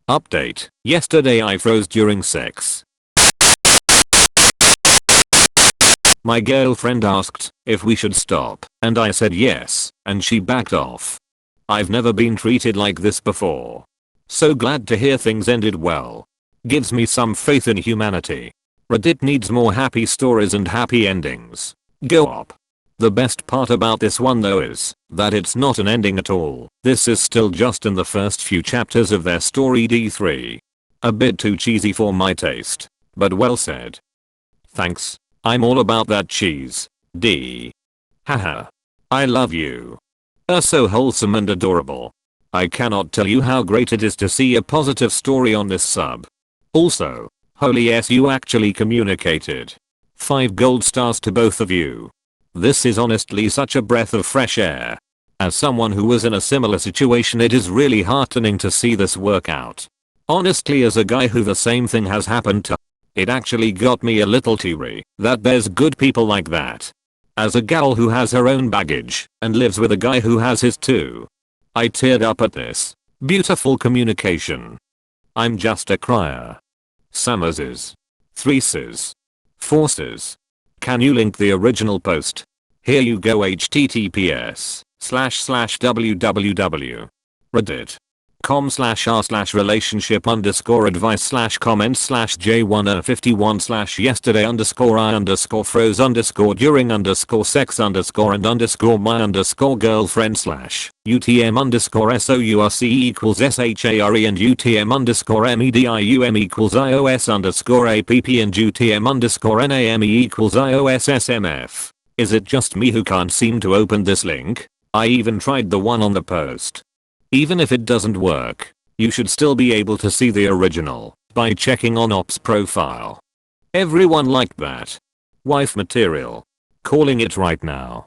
Update. Yesterday I froze during sex. My girlfriend asked if we should stop, and I said yes, and she backed off. I've never been treated like this before. So glad to hear things ended well. Gives me some faith in humanity. Reddit needs more happy stories and happy endings. Go up. The best part about this one though is that it's not an ending at all. This is still just in the first few chapters of their story D3. A bit too cheesy for my taste, but well said. Thanks. I'm all about that cheese. D. Haha. I love you. So wholesome and adorable. I cannot tell you how great it is to see a positive story on this sub. Also, holy s, you actually communicated. 5 gold stars to both of you. This is honestly such a breath of fresh air. As someone who was in a similar situation, it is really heartening to see this work out. Honestly, as a guy who the same thing has happened to, it actually got me a little teary that there's good people like that. As a gal who has her own baggage and lives with a guy who has his too. I teared up at this. Beautiful communication. I'm just a crier. Summerses. 3ses. 4ses. Can you link the original post? Here you go, https://www. reddit.com/r/j15001/UTM_fifty1/score_and_score/yesterday_and_score/UTM_medium_iOS_app. Is it just me who can't seem to open this link? I even tried the one on the post. Even if it doesn't work, you should still be able to see the original by checking on Op's profile. Everyone liked that. Wife material. Calling it right now.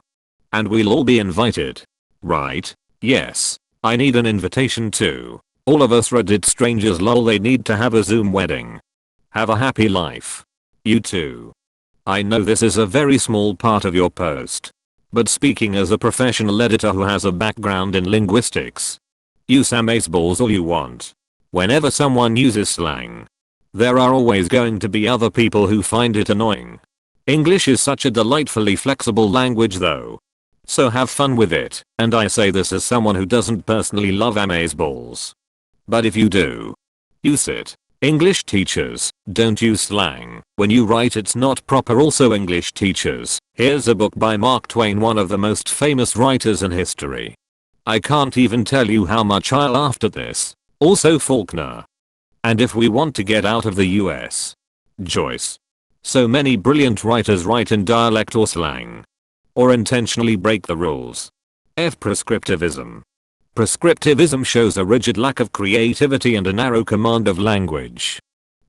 And we'll all be invited. Right? Yes. I need an invitation too. All of us Reddit strangers lol, they need to have a Zoom wedding. Have a happy life. You too. I know this is a very small part of your post. But speaking as a professional editor who has a background in linguistics. Use amazeballs all you want. Whenever someone uses slang, there are always going to be other people who find it annoying. English is such a delightfully flexible language though. So have fun with it, and I say this as someone who doesn't personally love amazeballs. But if you do, use it. English teachers, don't use slang when you write, it's not proper. Also English teachers, here's a book by Mark Twain, one of the most famous writers in history. I can't even tell you how much I laughed at this. Also Faulkner. And if we want to get out of the US, Joyce. So many brilliant writers write in dialect or slang. Or intentionally break the rules. F. Prescriptivism. Prescriptivism shows a rigid lack of creativity and a narrow command of language.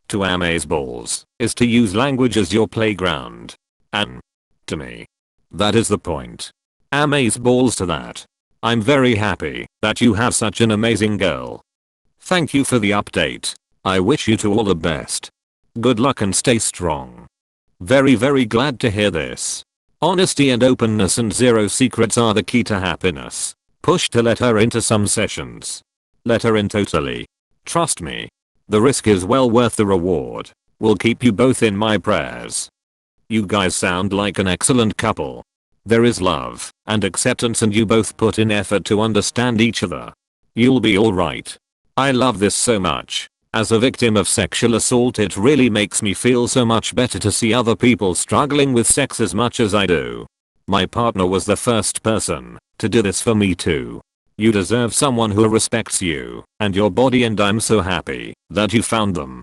To amazeballs is to use language as your playground. And to me, that is the point. Amazeballs to that. I'm very happy that you have such an amazing girl. Thank you for the update. I wish you two all the best. Good luck and stay strong. Very glad to hear this. Honesty and openness and zero secrets are the key to happiness. Push to let her into some sessions. Let her in totally. Trust me. The risk is well worth the reward. Will keep you both in my prayers. You guys sound like an excellent couple. There is love and acceptance and you both put in effort to understand each other. You'll be alright. I love this so much. As a victim of sexual assault, it really makes me feel so much better to see other people struggling with sex as much as I do. My partner was the first person to do this for me too. You deserve someone who respects you and your body, and I'm so happy that you found them.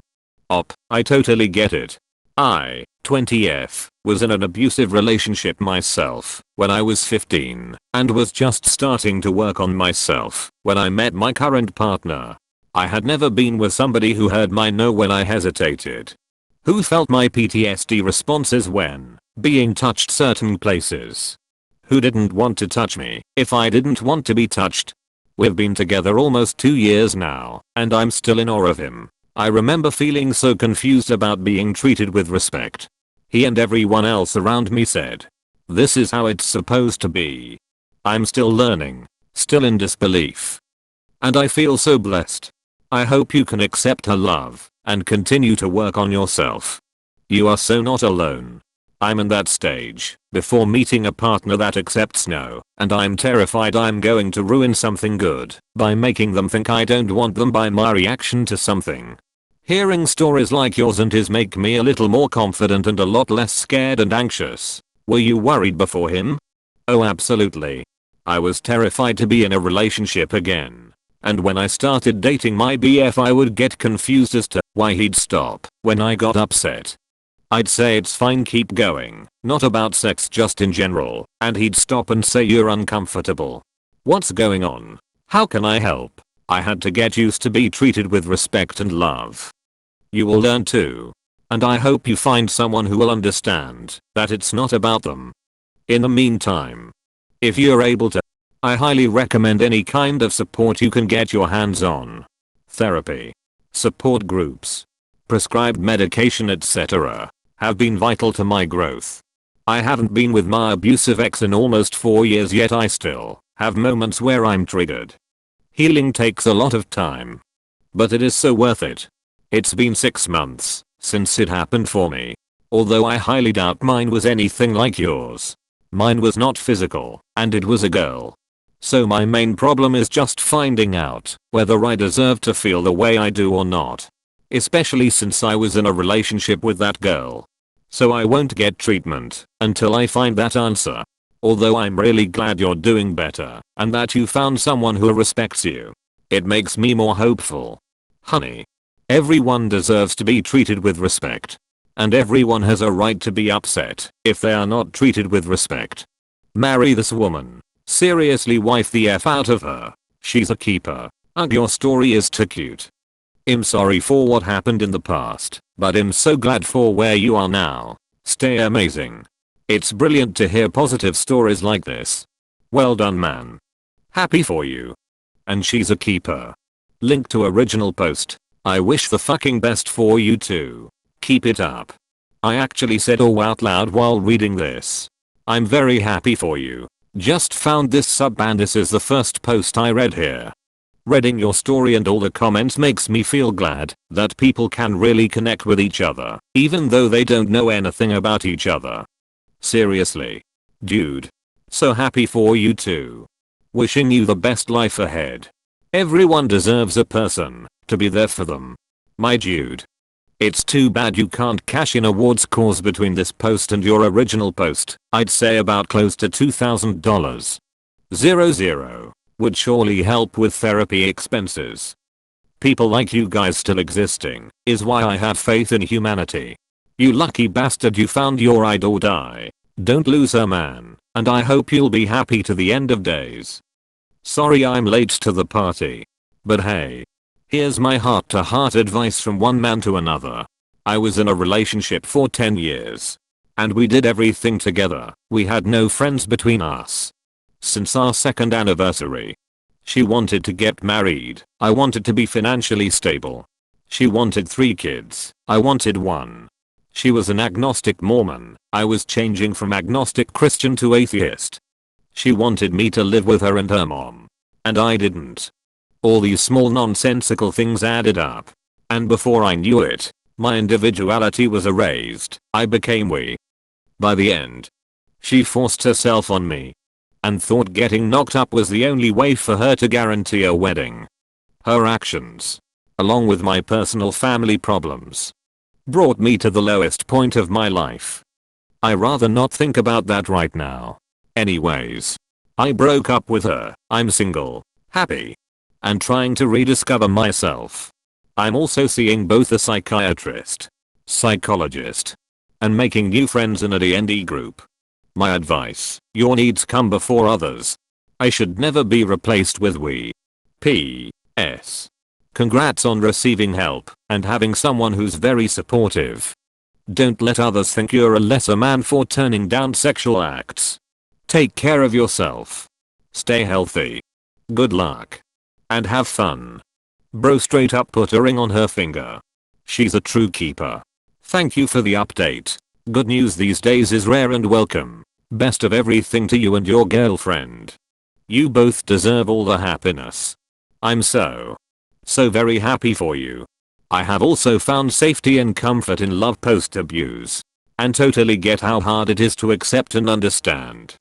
Op, I totally get it. I, 20F, was in an abusive relationship myself when I was 15 and was just starting to work on myself when I met my current partner. I had never been with somebody who heard my no when I hesitated. Who felt my PTSD responses when being touched certain places. Who didn't want to touch me if I didn't want to be touched. We've been together almost 2 years now, and I'm still in awe of him. I remember feeling so confused about being treated with respect. He and everyone else around me said, "This is how it's supposed to be." I'm still learning, still in disbelief. And I feel so blessed. I hope you can accept her love and continue to work on yourself. You are so not alone. I'm in that stage before meeting a partner that accepts no, and I'm terrified I'm going to ruin something good by making them think I don't want them by my reaction to something. Hearing stories like yours and his make me a little more confident and a lot less scared and anxious. Were you worried before him? Oh, absolutely. I was terrified to be in a relationship again. And when I started dating my BF, I would get confused as to why he'd stop when I got upset. I'd say it's fine, keep going, not about sex, just in general, and he'd stop and say you're uncomfortable. What's going on? How can I help? I had to get used to be treated with respect and love. You will learn too. And I hope you find someone who will understand that it's not about them. In the meantime, if you're able to, I highly recommend any kind of support you can get your hands on. Therapy, support groups, prescribed medication, etc. have been vital to my growth. I haven't been with my abusive ex in almost 4 years, yet I still have moments where I'm triggered. Healing takes a lot of time, but it is so worth it. It's been 6 months since it happened for me. Although I highly doubt mine was anything like yours. Mine was not physical, and it was a girl. So my main problem is just finding out whether I deserve to feel the way I do or not. Especially since I was in a relationship with that girl. So I won't get treatment until I find that answer. Although I'm really glad you're doing better and that you found someone who respects you. It makes me more hopeful. Honey, everyone deserves to be treated with respect. And everyone has a right to be upset if they are not treated with respect. Marry this woman. Seriously, wife the F out of her. She's a keeper. And your story is too cute. I'm sorry for what happened in the past, but I'm so glad for where you are now. Stay amazing. It's brilliant to hear positive stories like this. Well done, man. Happy for you. And she's a keeper. Link to original post. I wish the fucking best for you too. Keep it up. I actually said oh out loud while reading this. I'm very happy for you. Just found this sub and this is the first post I read here. Reading your story and all the comments makes me feel glad that people can really connect with each other, even though they don't know anything about each other. Seriously. Dude. So happy for you too. Wishing you the best life ahead. Everyone deserves a person to be there for them. My dude. It's too bad you can't cash in awards cause between this post and your original post. I'd say about close to $2,000. 00 would surely help with therapy expenses. People like you guys still existing is why I have faith in humanity. You lucky bastard, you found your ride or die. Don't lose her, man, and I hope you'll be happy to the end of days. Sorry I'm late to the party. But hey. Here's my heart-to-heart advice from one man to another. I was in a relationship for 10 years. And we did everything together. We had no friends between us. Since our second anniversary. She wanted to get married. I wanted to be financially stable. She wanted 3 kids. I wanted 1. She was an agnostic Mormon. I was changing from agnostic Christian to atheist. She wanted me to live with her and her mom. And I didn't. All these small nonsensical things added up. And before I knew it, my individuality was erased. I became we. By the end, she forced herself on me. And thought getting knocked up was the only way for her to guarantee a wedding. Her actions, along with my personal family problems, brought me to the lowest point of my life. I rather not think about that right now. Anyways, I broke up with her. I'm single, happy, and trying to rediscover myself. I'm also seeing both a psychiatrist, psychologist, and making new friends in a D&D group. My advice, your needs come before others. I should never be replaced with we. P.S. Congrats on receiving help and having someone who's very supportive. Don't let others think you're a lesser man for turning down sexual acts. Take care of yourself. Stay healthy. Good luck. And have fun. Bro straight up put a ring on her finger. She's a true keeper. Thank you for the update. Good news these days is rare and welcome. Best of everything to you and your girlfriend. You both deserve all the happiness. I'm so So very happy for you. I have also found safety and comfort in love post abuse. And totally get how hard it is to accept and understand.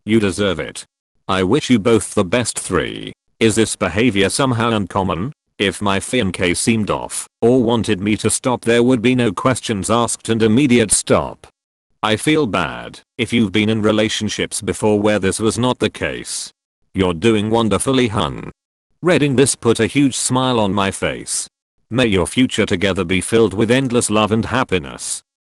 You deserve it. I wish you both the best. 3. Is this behavior somehow uncommon? If my fiancé seemed off or wanted me to stop, there would be no questions asked and immediate stop. I feel bad if you've been in relationships before where this was not the case. You're doing wonderfully, hun. Reading this put a huge smile on my face. May your future together be filled with endless love and happiness.